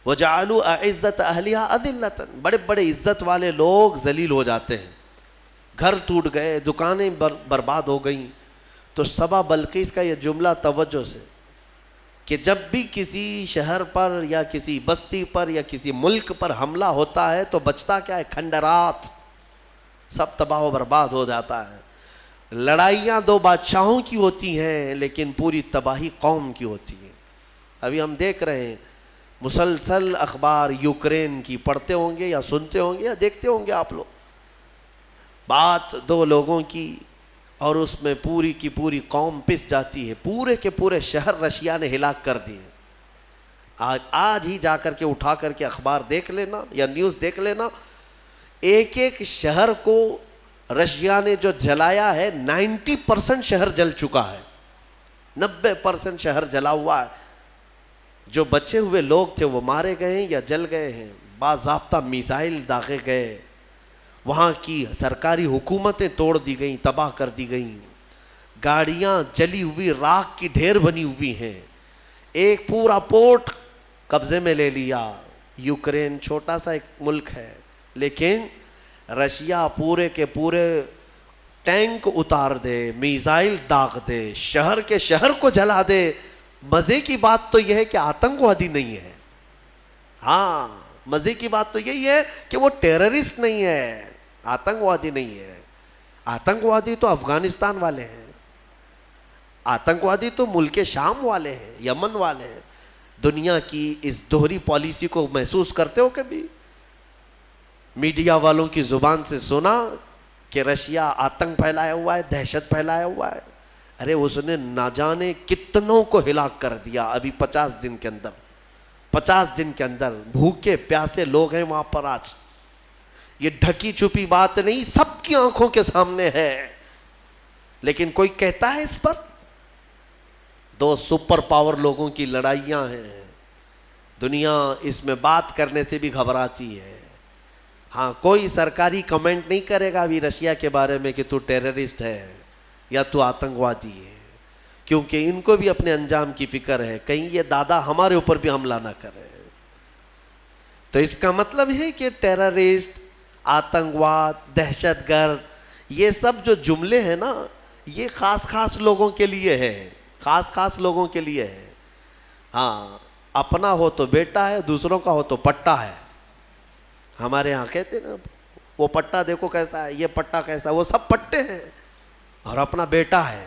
وَجَعَلُوا أَعِزَّةَ أَهْلِهَا أَذِلَّةً، بڑے بڑے عزت والے لوگ ذلیل ہو جاتے ہیں، گھر ٹوٹ گئے، دکانیں برباد ہو گئیں۔ تو سبا بلقیس کا یہ جملہ توجہ سے، کہ جب بھی کسی شہر پر یا کسی بستی پر یا کسی ملک پر حملہ ہوتا ہے تو بچتا کیا ہے؟ کھنڈرات، سب تباہ و برباد ہو جاتا ہے۔ لڑائیاں دو بادشاہوں کی ہوتی ہیں لیکن پوری تباہی قوم کی ہوتی ہے۔ ابھی ہم دیکھ رہے ہیں مسلسل اخبار یوکرین کی پڑھتے ہوں گے یا سنتے ہوں گے یا دیکھتے ہوں گے آپ لوگ، بات دو لوگوں کی اور اس میں پوری کی پوری قوم پس جاتی ہے، پورے کے پورے شہر رشیا نے ہلاک کر دیے۔ آج ہی جا کر کے اٹھا کر کے اخبار دیکھ لینا یا نیوز دیکھ لینا، ایک ایک شہر کو رشیا نے جو جلایا ہے 90% شہر جل چکا ہے، 90% شہر جلا ہوا ہے، جو بچے ہوئے لوگ تھے وہ مارے گئے ہیں یا جل گئے ہیں، باضابطہ میزائل داغے گئے، وہاں کی سرکاری حکومتیں توڑ دی گئیں، تباہ کر دی گئیں، گاڑیاں جلی ہوئی راکھ کی ڈھیر بنی ہوئی ہیں، ایک پورا پورٹ قبضے میں لے لیا۔ یوکرین چھوٹا سا ایک ملک ہے لیکن رشیا پورے کے پورے ٹینک اتار دے، میزائل داغ دے، شہر کے شہر کو جلا دے۔ مزے کی بات تو یہ ہے کہ آتنکوادی نہیں ہے، ہاں مزے کی بات تو یہی ہے کہ وہ ٹیررسٹ نہیں ہے، آتنکوادی نہیں ہے۔ آتنکوادی تو افغانستان والے ہیں، آتنکوادی تو ملک شام والے ہیں، یمن والے ہیں۔ دنیا کی اس دوہری پالیسی کو محسوس کرتے ہو کبھی؟ میڈیا والوں کی زبان سے سنا کہ رشیا آتنک پھیلایا ہوا ہے، دہشت پھیلایا ہوا ہے؟ ارے اس نے نہ جانے کتنوں کو ہلاک کر دیا ابھی 50 دن کے اندر، 50 دن کے اندر۔ بھوکے پیاسے لوگ ہیں وہاں پر آج، یہ ڈھکی چھپی بات نہیں، سب کی آنکھوں کے سامنے ہے، لیکن کوئی کہتا ہے اس پر؟ دو سپر پاور لوگوں کی لڑائیاں ہیں، دنیا اس میں بات کرنے سے بھی گھبراتی ہے۔ ہاں کوئی سرکاری کمنٹ نہیں کرے گا ابھی رشیا کے بارے میں کہ تو ٹیررسٹ ہے یا تو آتنکوادی ہے، کیونکہ ان کو بھی اپنے انجام کی فکر ہے، کہیں یہ دادا ہمارے اوپر بھی حملہ نہ کرے۔ تو اس کا مطلب ہے کہ ٹیررسٹ، آتنکواد، دہشت گرد، یہ سب جو جملے ہیں نا، یہ خاص خاص لوگوں کے لیے ہے، خاص خاص لوگوں کے لیے ہے۔ ہاں اپنا ہو تو بیٹا ہے، دوسروں کا ہو تو پٹا ہے۔ ہمارے ہاں کہتے ہیں نا وہ پٹا دیکھو کیسا ہے، یہ پٹا کیسا ہے، وہ سب پٹے ہیں اور اپنا بیٹا ہے۔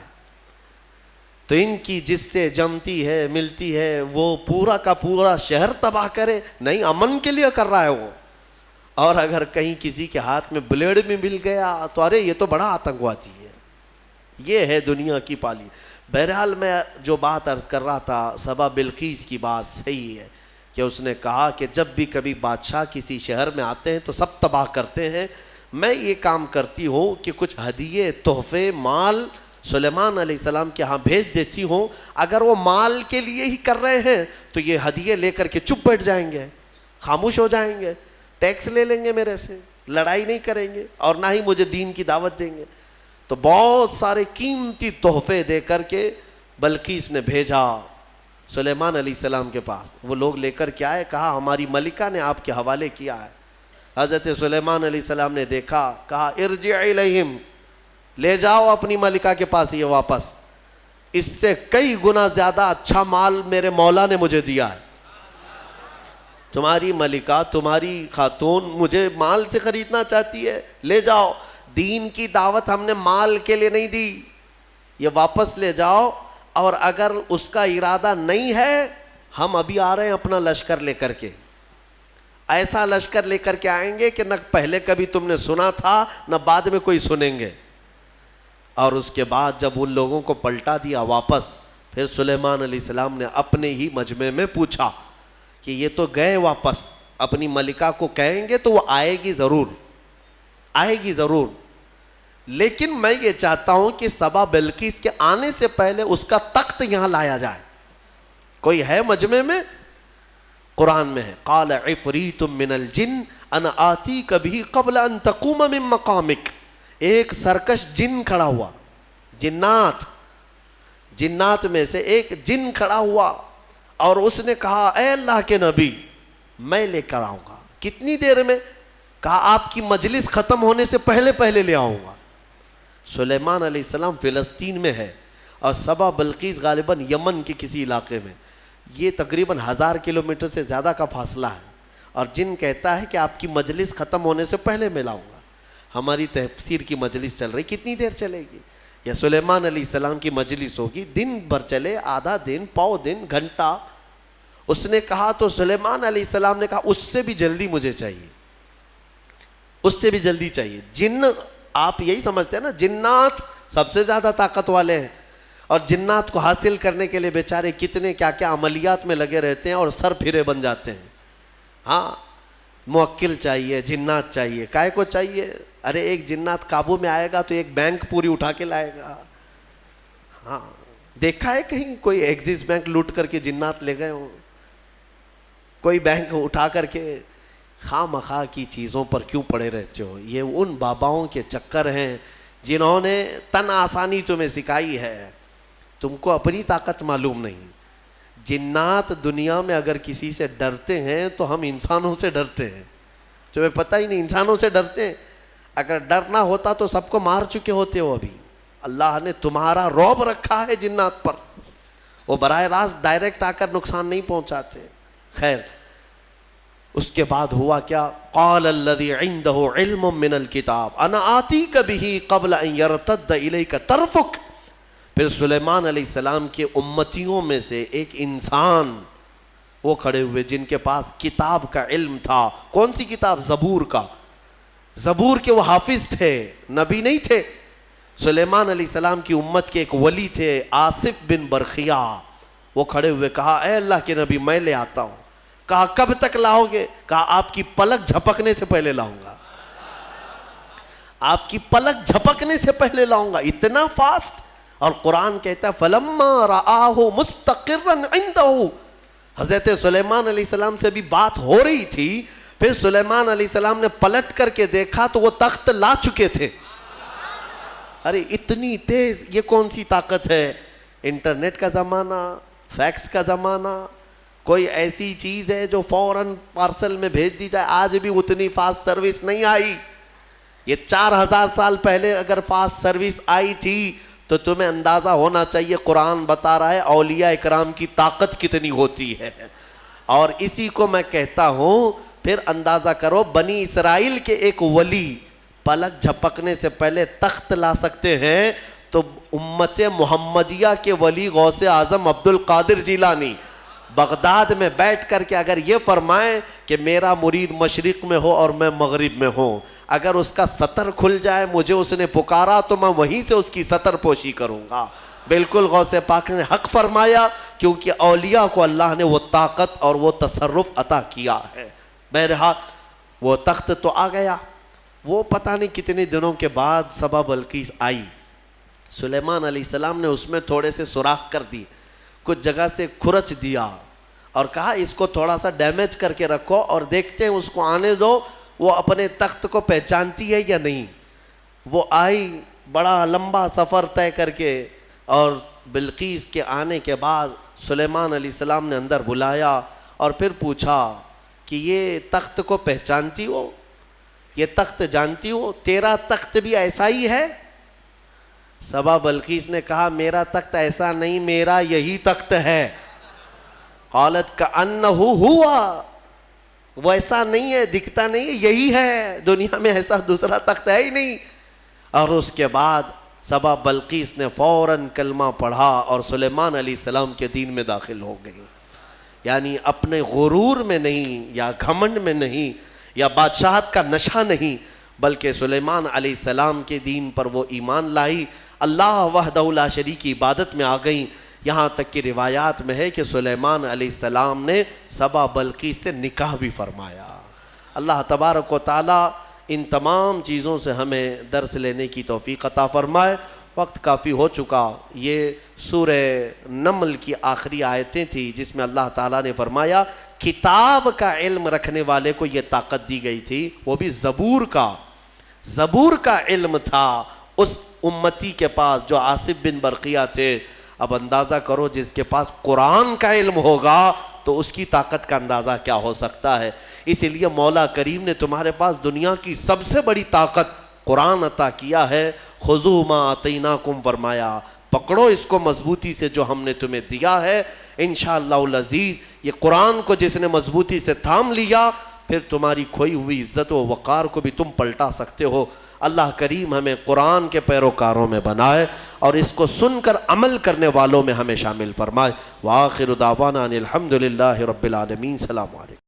تو ان کی جس سے جمتی ہے ملتی ہے وہ پورا کا پورا شہر تباہ کرے، نہیں امن کے لیے کر رہا ہے وہ، اور اگر کہیں کسی کے ہاتھ میں بلیڈ بھی مل گیا تو ارے یہ تو بڑا آتنکوادی ہے۔ یہ ہے دنیا کی پالی۔ بہرحال میں جو بات عرض کر رہا تھا، سبا بلقیس کی بات صحیح ہے کہ اس نے کہا کہ جب بھی کبھی بادشاہ کسی شہر میں آتے ہیں تو سب تباہ کرتے ہیں، میں یہ کام کرتی ہوں کہ کچھ ہدیے، تحفے، مال سلیمان علیہ السلام کے ہاں بھیج دیتی ہوں، اگر وہ مال کے لیے ہی کر رہے ہیں تو یہ ہدیے لے کر کے چپ بیٹھ جائیں گے، خاموش ہو جائیں گے، ٹیکس لے لیں گے میرے سے، لڑائی نہیں کریں گے اور نہ ہی مجھے دین کی دعوت دیں گے۔ تو بہت سارے قیمتی تحفے دے کر کے بلقیس نے بھیجا سلیمان علیہ السلام کے پاس۔ وہ لوگ لے کر کے آئے، کہا ہماری ملکہ نے آپ کے حوالے کیا ہے۔ حضرت سلیمان علیہ السلام نے دیکھا، کہا ارجع الیہم، لے جاؤ اپنی ملکہ کے پاس یہ واپس، اس سے کئی گنا زیادہ اچھا مال میرے مولا نے مجھے دیا ہے۔ تمہاری ملکہ، تمہاری خاتون مجھے مال سے خریدنا چاہتی ہے، لے جاؤ، دین کی دعوت ہم نے مال کے لیے نہیں دی، یہ واپس لے جاؤ، اور اگر اس کا ارادہ نہیں ہے ہم ابھی آ رہے ہیں اپنا لشکر لے کر کے، ایسا لشکر لے کر کے آئیں گے کہ نہ پہلے کبھی تم نے سنا تھا نہ بعد میں کوئی سنیں گے۔ اور اس کے بعد جب ان لوگوں کو پلٹا دیا واپس، پھر سلیمان علیہ السلام نے اپنے ہی مجمع میں پوچھا کہ یہ تو گئے واپس، اپنی ملکہ کو کہیں گے تو وہ آئے گی ضرور، آئے گی ضرور، لیکن میں یہ چاہتا ہوں کہ سبا بلقیس کے آنے سے پہلے اس کا تخت یہاں لایا جائے۔ کوئی ہے مجمع میں؟ قرآن میں ہے، قال عفریت من الجن انا آتیک بہ قبل ان تقوم من مقامک۔ ایک سرکش جن کھڑا ہوا، جنات میں سے ایک جن کھڑا ہوا، اور اس نے کہا اے اللہ کے نبی میں لے کر آؤں گا۔ کتنی دیر میں؟ کہا آپ کی مجلس ختم ہونے سے پہلے لے آؤں گا۔ سلیمان علیہ السلام فلسطین میں ہے اور سبا بلقیس غالباً یمن کے کسی علاقے میں، یہ تقریباً 1000 کلومیٹر سے زیادہ کا فاصلہ ہے، اور جن کہتا ہے کہ آپ کی مجلس ختم ہونے سے پہلے میں لاؤں گا۔ ہماری تفسیر کی مجلس چل رہی، کتنی دیر چلے گی؟ یا سلیمان علیہ السلام کی مجلس ہوگی، دن بھر چلے، آدھا دن، پاؤ دن، گھنٹہ۔ اس نے کہا تو سلیمان علیہ السلام نے کہا اس سے بھی جلدی مجھے چاہیے، اس سے بھی جلدی چاہیے۔ جن آپ یہی سمجھتے ہیں نا جنات سب سے زیادہ طاقت والے ہیں، اور جنات کو حاصل کرنے کے لیے بیچارے کتنے کیا کیا عملیات میں لگے رہتے ہیں اور سر پھرے بن جاتے ہیں۔ ہاں موکل چاہیے، جنات چاہیے، کائے کو چاہیے؟ ارے ایک جنات قابو میں آئے گا تو ایک بینک پوری اٹھا کے لائے گا۔ ہاں دیکھا ہے کہیں کوئی ایکسس بینک لوٹ کر کے جنات لے گئے ہوں؟ کوئی بینک اٹھا کر کے؟ خواہ مخواہ کی چیزوں پر کیوں پڑے رہتے ہو؟ یہ ان باباؤں کے چکر ہیں جنہوں نے تن آسانی تمہیں سکھائی ہے، تم کو اپنی طاقت معلوم نہیں۔ جنات دنیا میں اگر کسی سے ڈرتے ہیں تو ہم انسانوں سے ڈرتے ہیں، تمہیں پتہ ہی نہیں، انسانوں سے ڈرتے ہیں۔ اگر ڈرنا ہوتا تو سب کو مار چکے ہوتے ہو ابھی۔ اللہ نے تمہارا رعب رکھا ہے جنات پر، وہ براہ راست ڈائریکٹ آ کر نقصان نہیں پہنچاتے۔ خیر اس کے بعد ہوا کیا؟ قال الذی عنده علم من الکتاب انا آتیک بہ قبل ان یرتد الیک طرفک۔ پھر سلیمان علیہ السلام کے امتیوں میں سے ایک انسان وہ کھڑے ہوئے جن کے پاس کتاب کا علم تھا۔ کون سی کتاب؟ زبور کا۔ زبور کے وہ حافظ تھے، نبی نہیں تھے۔ سلیمان علیہ السلام کی امت کے ایک ولی تھے آصف بن برخیا، وہ کھڑے ہوئے کہا اے اللہ کے نبی میں لے آتا ہوں۔ کہا کب تک لاؤ گے؟ کہا آپ کی پلک جھپکنے سے پہلے لاؤں گا، آپ کی پلک جھپکنے سے پہلے لاؤں گا۔ اتنا فاسٹ؟ اور قرآن کہتا ہے فَلَمَّا رَآهُ مُسْتَقِرًّا عِنْدَهُ۔ حضرت سلیمان علیہ السلام سے بھی بات ہو رہی تھی، پھر سلیمان علیہ السلام نے پلٹ کر کے دیکھا تو وہ تخت لا چکے تھے۔ ارے اتنی تیز، یہ کون سی طاقت ہے؟ انٹرنیٹ کا زمانہ، فیکس کا زمانہ، کوئی ایسی چیز ہے جو فوراً پارسل میں بھیج دی جائے؟ آج بھی اتنی فاسٹ سروس نہیں آئی۔ یہ 4000 سال پہلے اگر فاسٹ سروس آئی تھی تو تمہیں اندازہ ہونا چاہیے قرآن بتا رہا ہے اولیاء اکرام کی طاقت کتنی ہوتی ہے۔ اور اسی کو میں کہتا ہوں، پھر اندازہ کرو بنی اسرائیل کے ایک ولی پلک جھپکنے سے پہلے تخت لا سکتے ہیں، تو امت محمدیہ کے ولی غوث اعظم عبد القادر جیلانی بغداد میں بیٹھ کر کے اگر یہ فرمائیں کہ میرا مرید مشرق میں ہو اور میں مغرب میں ہوں، اگر اس کا سطر کھل جائے، مجھے اس نے پکارا تو میں وہیں سے اس کی سطر پوشی کروں گا۔ بالکل غوث پاک نے حق فرمایا، کیونکہ اولیاء کو اللہ نے وہ طاقت اور وہ تصرف عطا کیا ہے۔ بہرحال وہ تخت تو آ گیا، وہ پتہ نہیں کتنے دنوں کے بعد سبا بلقیس آئی۔ سلیمان علیہ السلام نے اس میں تھوڑے سے سوراخ کر دی، کچھ جگہ سے کھرچ دیا اور کہا اس کو تھوڑا سا ڈیمیج کر کے رکھو اور دیکھتے ہیں اس کو آنے دو وہ اپنے تخت کو پہچانتی ہے یا نہیں۔ وہ آئی بڑا لمبا سفر طے کر کے، اور بلقیس کے آنے کے بعد سلیمان علیہ السلام نے اندر بلایا اور پھر پوچھا کہ یہ تخت کو پہچانتی ہو، یہ تخت جانتی ہو، تیرا تخت بھی ایسا ہی ہے؟ سبا بلقیس نے کہا میرا تخت ایسا نہیں، میرا یہی تخت ہے۔ قالت کأنہ ہوا، وہ ایسا نہیں ہے، دکھتا نہیں ہے، یہی ہے دنیا میں، ایسا دوسرا تخت ہے ہی نہیں۔ اور اس کے بعد سبا بلقیس نے فوراً کلمہ پڑھا اور سلیمان علیہ السلام کے دین میں داخل ہو گئی۔ یعنی اپنے غرور میں نہیں، یا گھمنڈ میں نہیں، یا بادشاہت کا نشہ نہیں، بلکہ سلیمان علیہ السلام کے دین پر وہ ایمان لائی، اللہ وحدہ لا شریک کی عبادت میں آ گئیں۔ یہاں تک کہ روایات میں ہے کہ سلیمان علیہ السلام نے سبا بلقیس سے نکاح بھی فرمایا۔ اللہ تبارک و تعالیٰ ان تمام چیزوں سے ہمیں درس لینے کی توفیق عطا فرمائے۔ وقت کافی ہو چکا۔ یہ سورہ نمل کی آخری آیتیں تھیں جس میں اللہ تعالیٰ نے فرمایا کتاب کا علم رکھنے والے کو یہ طاقت دی گئی تھی، وہ بھی زبور کا علم تھا اس امتی کے پاس جو آصف بن برقیہ تھے۔ اب اندازہ کرو جس کے پاس قرآن کا علم ہوگا تو اس کی طاقت کا اندازہ کیا ہو سکتا ہے۔ اسی لیے مولا کریم نے تمہارے پاس دنیا کی سب سے بڑی طاقت قرآن عطا کیا ہے۔ خذوا ما آتیناکم فرمایا، پکڑو اس کو مضبوطی سے جو ہم نے تمہیں دیا ہے۔ انشاءاللہ العزیز یہ قرآن کو جس نے مضبوطی سے تھام لیا، پھر تمہاری کھوئی ہوئی عزت و وقار کو بھی تم پلٹا سکتے ہو۔ اللہ کریم ہمیں قرآن کے پیروکاروں میں بنائے اور اس کو سن کر عمل کرنے والوں میں ہمیں شامل فرمائے۔ وآخر دعوانا ان الحمدللہ رب العالمین۔ السلام علیکم۔